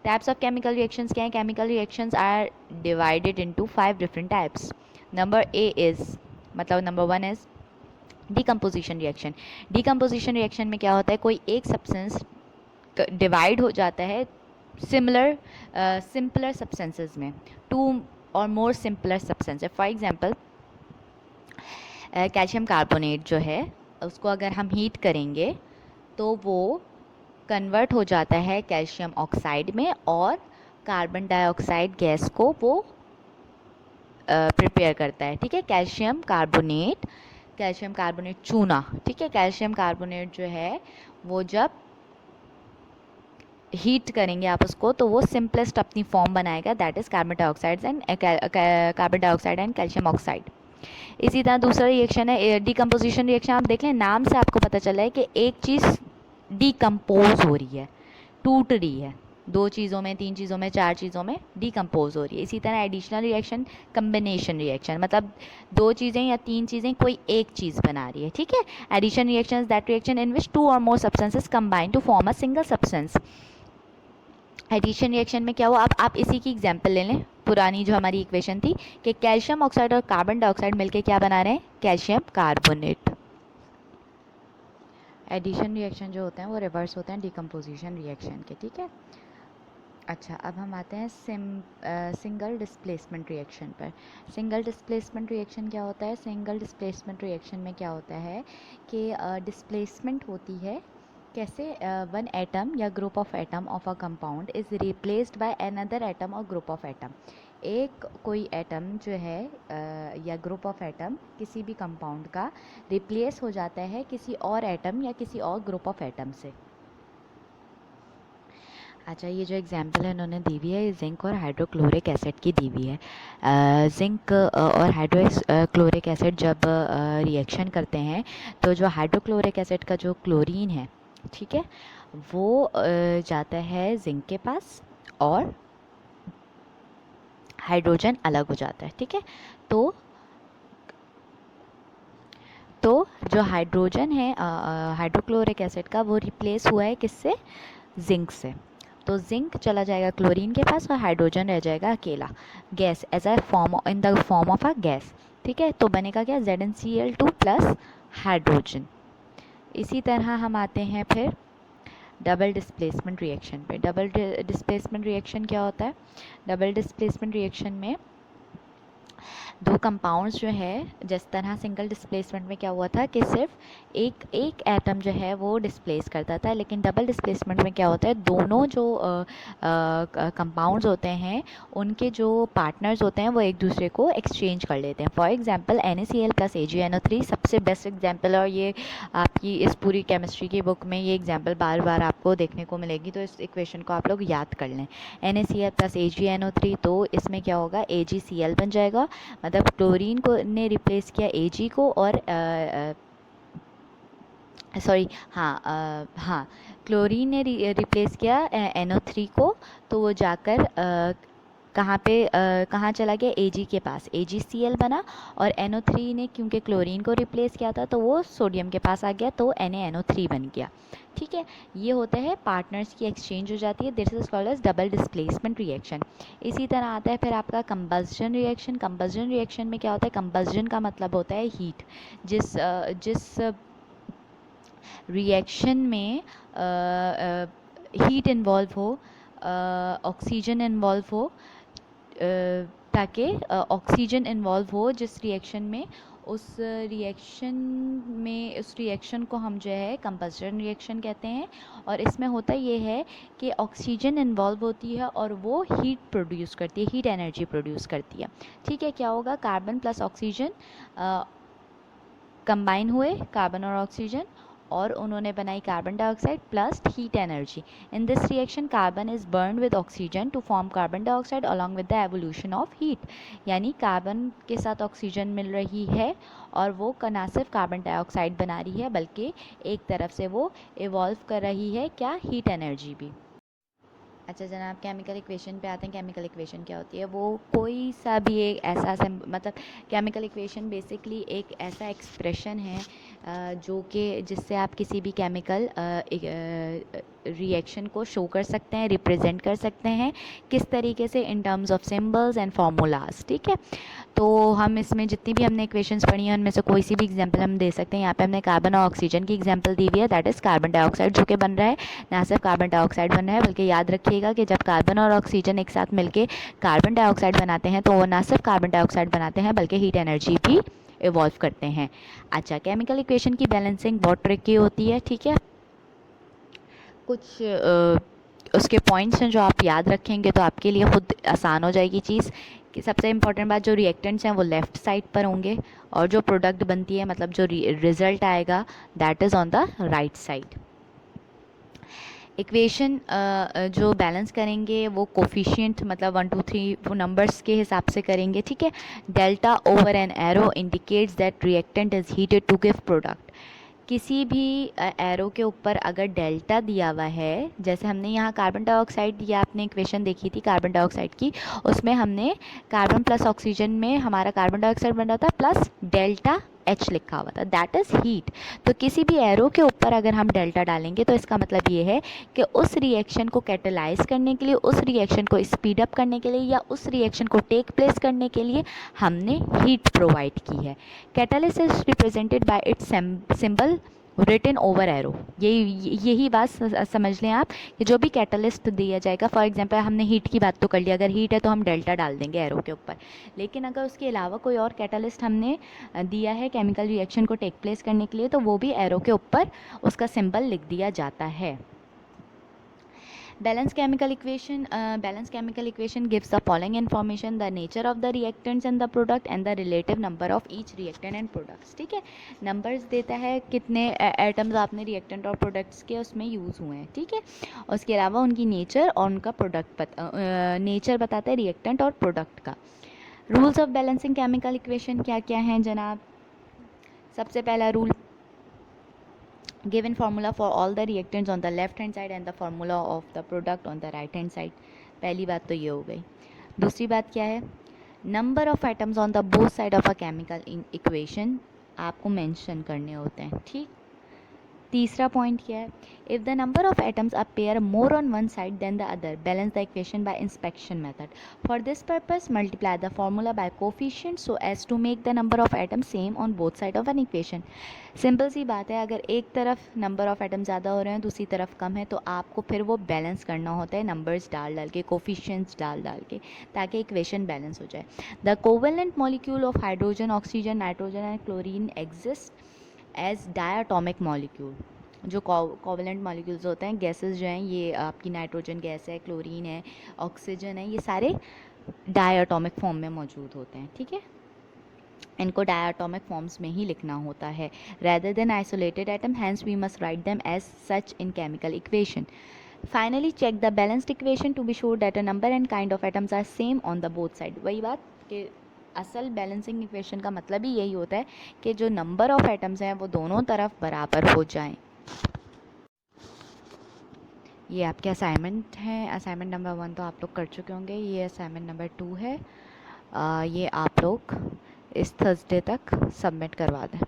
Types of chemical reactions क्या हैं? Chemical reactions are divided into 5 different types. Number A is, मतलब number 1 is decomposition reaction. Decomposition reaction में क्या होता है? कोई एक सब्सटेंस डिवाइड हो जाता है सिंपलर सब्सटेंसेस में, टू और more simpler substances. For example calcium carbonate जो है उसको अगर हम हीट करेंगे तो वो कन्वर्ट हो जाता है कैल्शियम ऑक्साइड में, और कार्बन डाइऑक्साइड गैस को वो प्रिपेयर करता है. ठीक है, कैल्शियम कार्बोनेट चूना. ठीक है, कैल्शियम कार्बोनेट जो है वो जब हीट करेंगे आप उसको तो वो सिंपलेस्ट अपनी फॉर्म बनाएगा, that is carbon dioxide and calcium oxide. इसी तरह दूसरा रिएक्शन है डिकम्पोजिशन रिएक्शन. आप देख लें नाम से आपको पता चला है कि एक चीज़ डिकम्पोज हो रही है, टूट रही है, 2 चीज़ों में, 3 चीज़ों में, 4 चीज़ों में डिकम्पोज हो रही है. इसी तरह एडिशनल रिएक्शन, कम्बिनेशन रिएक्शन, मतलब 2 चीज़ें या 3 चीज़ें कोई एक चीज़ बना रही है. ठीक है, addition reaction is that reaction in which 2 और more substances combine to form a single substance. Addition reaction में क्या हुआ? अब आप इसी की एग्जांपल ले लें. पुरानी जो हमारी इक्वेशन थी कि कैल्शियम ऑक्साइड और कार्बन डाइऑक्साइड मिलके क्या बना रहे हैं? Calcium carbonate. एडिशन रिएक्शन जो होते हैं वो रिवर्स होते हैं डिकम्पोजिशन रिएक्शन के. ठीक है, अच्छा अब हम आते हैं सिंगल डिस्प्लेसमेंट रिएक्शन पर. सिंगल डिस्प्लेसमेंट रिएक्शन क्या होता है? सिंगल डिस्प्लेसमेंट रिएक्शन में क्या होता है कि डिस्प्लेसमेंट होती है कैसे? वन एटम या group of atom of a compound is replaced by another atom और ग्रुप ऑफ एटम. एक कोई एटम जो है या ग्रुप ऑफ एटम किसी भी कंपाउंड का रिप्लेस हो जाता है किसी और एटम या किसी और ग्रुप ऑफ एटम से. अच्छा, ये जो एग्जांपल है इन्होंने दी हुई है ये जिंक और हाइड्रोक्लोरिक एसिड की दी हुई है. जिंक और हाइड्रोक्लोरिक एसिड जब रिएक्शन करते हैं तो जो हाइड्रोक्लोरिक एसिड का जो क्लोरीन है, ठीक है, वो जाता है जिंक के पास और हाइड्रोजन अलग हो जाता है. ठीक है, तो जो हाइड्रोजन है हाइड्रोक्लोरिक एसिड का, वो रिप्लेस हुआ है किससे? जिंक से. तो जिंक चला जाएगा क्लोरीन के पास और हाइड्रोजन रह जाएगा अकेला, gas as a form in the form of a gas. ठीक है, तो बनेगा क्या? ZnCl2 plus hydrogen. इसी तरह हम आते हैं फिर डबल डिस्प्लेसमेंट रिएक्शन पे. डबल डिस्प्लेसमेंट रिएक्शन क्या होता है? डबल डिस्प्लेसमेंट रिएक्शन में दो कंपाउंड्स जो है, जिस तरह सिंगल डिस्प्लेसमेंट में क्या हुआ था कि सिर्फ एक एटम जो है वो डिस्प्लेस करता था, लेकिन डबल डिस्प्लेसमेंट में क्या होता है? दोनों जो कंपाउंड्स होते हैं उनके जो पार्टनर्स होते हैं वो एक दूसरे को एक्सचेंज कर लेते हैं. For example NaCl plus AgNO3 सबसे बेस्ट एग्जांपल है, और ये आपकी इस पूरी केमिस्ट्री की बुक में ये एग्जांपल बार बार आपको देखने को मिलेगी, तो इस इक्वेशन को आप लोग याद कर लें. NaCl प्लस AgNO3, तो इसमें क्या होगा? AgCl बन जाएगा, मतलब क्लोरीन को ने रिप्लेस किया Ag को, और सॉरी हाँ, क्लोरीन ने रिप्लेस किया NO3 को, तो वो जाकर कहाँ चला गया? Ag के पास, AgCl बना, और NO3 ने क्योंकि क्लोरीन को रिप्लेस किया था तो वो सोडियम के पास आ गया, तो NaNO3 बन गया. ठीक है, ये होता है पार्टनर्स की एक्सचेंज हो जाती है. This is called as double displacement reaction. इसी तरह आता है फिर आपका कंबस्जन रिएक्शन. कंबस्जन रिएक्शन में क्या होता है? कंबस्जन का मतलब होता है हीट. जिस रिएक्शन में हीट इन्वॉल्व हो, ऑक्सीजन इन्वॉल्व हो, ताकि ऑक्सीजन इन्वॉल्व हो जिस रिएक्शन में, उस रिएक्शन को हम जो है कंबस्जन रिएक्शन कहते हैं. और इसमें होता ये है कि ऑक्सीजन इन्वॉल्व होती है और वो हीट प्रोड्यूस करती है, हीट एनर्जी प्रोड्यूस करती है. ठीक है, क्या होगा? कार्बन प्लस ऑक्सीजन कंबाइन हुए, कार्बन और ऑक्सीजन, और उन्होंने बनाई carbon dioxide plus heat energy. In this reaction carbon is burn with oxygen to form carbon dioxide along with the evolution of heat. यानी कार्बन के साथ ऑक्सीजन मिल रही है और वो ना सिर्फ कार्बन डाइऑक्साइड बना रही है बल्कि एक तरफ से वो इवॉल्व कर रही है क्या? हीट एनर्जी भी. अच्छा जनाब, केमिकल इक्वेशन पे आते हैं. केमिकल इक्वेशन क्या होती है? वो कोई सा भी एक ऐसा मतलब केमिकल इक्वेशन बेसिकली एक ऐसा एक्सप्रेशन है जो कि जिससे आप किसी भी केमिकल रिएक्शन को शो कर सकते हैं, रिप्रेजेंट कर सकते हैं किस तरीके से, in terms of symbols and formulas. ठीक है, तो हम इसमें जितनी भी हमने इक्वेशंस पढ़ी हैं उनमें से कोई सी भी एग्जांपल हम दे सकते हैं। यहाँ पे हमने कार्बन और ऑक्सीजन की एग्जांपल दी हुई है, दैट इज़ कार्बन डाइऑक्साइड जो कि बन रहा है, ना सिर्फ कार्बन डाइऑक्साइड बन रहा है बल्कि याद रखिएगा कि जब कार्बन और ऑक्सीजन एक साथ मिलकर कार्बन डाइऑक्साइड बनाते हैं तो वो ना सिर्फ कार्बन डाइऑक्साइड बनाते हैं बल्कि हीट एनर्जी भी इवॉल्व करते हैं। अच्छा, केमिकल इक्वेशन की बैलेंसिंग बहुत ट्रिकी होती है। ठीक है, कुछ उसके पॉइंट्स हैं जो आप याद रखेंगे तो आपके लिए खुद आसान हो जाएगी चीज़। कि सबसे इम्पॉर्टेंट बात, जो रिएक्टेंट्स हैं वो लेफ़्ट साइड पर होंगे और जो प्रोडक्ट बनती है, मतलब जो रिज़ल्ट आएगा, that is on the right side. Equation जो बैलेंस करेंगे वो कोफिशिएंट मतलब 1 2 3 वो नंबर्स के हिसाब से करेंगे। ठीक है, delta over an arrow indicates that reactant is heated to give product. किसी भी एरो के ऊपर अगर डेल्टा दिया हुआ है, जैसे हमने यहाँ कार्बन डाइऑक्साइड, ये आपने इक्वेशन देखी थी कार्बन डाइऑक्साइड की, उसमें हमने कार्बन प्लस ऑक्सीजन में हमारा कार्बन डाइऑक्साइड बन रहा था प्लस डेल्टा H लिखा हुआ था, दैट इज़ हीट। तो किसी भी एरो के ऊपर अगर हम डेल्टा डालेंगे तो इसका मतलब ये है कि उस रिएक्शन को कैटेलाइज करने के लिए, उस रिएक्शन को स्पीड अप करने के लिए या उस रिएक्शन को टेक प्लेस करने के लिए हमने हीट प्रोवाइड की है। Catalyst is represented by its symbol written over arrow. यही बात समझ लें आप कि जो भी कैटलिस्ट दिया जाएगा, फॉर एग्जांपल हमने हीट की बात तो कर लिया, अगर हीट है तो हम डेल्टा डाल देंगे एरो के ऊपर, लेकिन अगर उसके अलावा कोई और कैटलिस्ट हमने दिया है केमिकल रिएक्शन को टेक प्लेस करने के लिए तो वो भी एरो के ऊपर उसका सिंबल लिख दिया जाता है। Balanced chemical equation gives the following information: the nature of the reactants and the product and the relative number of each reactant and products। ठीक है, नंबर्स देता है कितने एटम्स आपने रिएक्टेंट और प्रोडक्ट्स के उसमें यूज़ हुए हैं। ठीक है, उसके अलावा उनकी नेचर और उनका प्रोडक्ट नेचर बताता है रिएक्टेंट और प्रोडक्ट का। Rules of balancing chemical equation क्या क्या हैं जनाब? सबसे पहला rule, given formula for all the reactants on the left hand side and the formula of the product on the right hand side। पहली बात तो ये हो गई। दूसरी बात क्या है? Number of atoms on the both side of a chemical equation आपको मेंशन करने होते हैं। ठीक, तीसरा पॉइंट क्या है? If the number of atoms appear more on one side then the other, balance the equation by inspection method. For this purpose multiply the formula by coefficient so as to make the number of atoms same on both side of an equation. Simple see बात है, अगर एक तरफ number of atom ज़्यादा हो रहे हैं दूसरी तरफ कम है तो आपको फिर वो बैलेंस करना होता है नंबर्स डाल डाल के, कोफिशिएंट्स डाल डाल के, ताकि इक्वेशन बैलेंस हो जाए। The covalent molecule of hydrogen, oxygen, nitrogen and chlorine exist as diatomic molecule. जो कोवेलेंट मॉलिक्यूल्स होते हैं, गैसेस जो हैं, ये आपकी नाइट्रोजन गैस है, क्लोरीन है, ऑक्सीजन है, ये सारे डायटोमिक फॉर्म में मौजूद होते हैं। ठीक है, इनको डायटोमिक फॉर्म्स में ही लिखना होता है rather than isolated atom, hence we must write them as such in chemical equation। Finally, check the balanced equation to be sure that a number and kind of atoms are same on the both side। वही बात कि असल balancing equation का मतलब ही यही होता है कि जो नंबर ऑफ एटम्स हैं वो दोनों तरफ बराबर हो जाएं। ये आपके असाइनमेंट हैं। असाइनमेंट नंबर 1 तो आप लोग कर चुके होंगे, ये असाइनमेंट नंबर 2 है। ये आप लोग इस थर्सडे तक सबमिट करवा दें।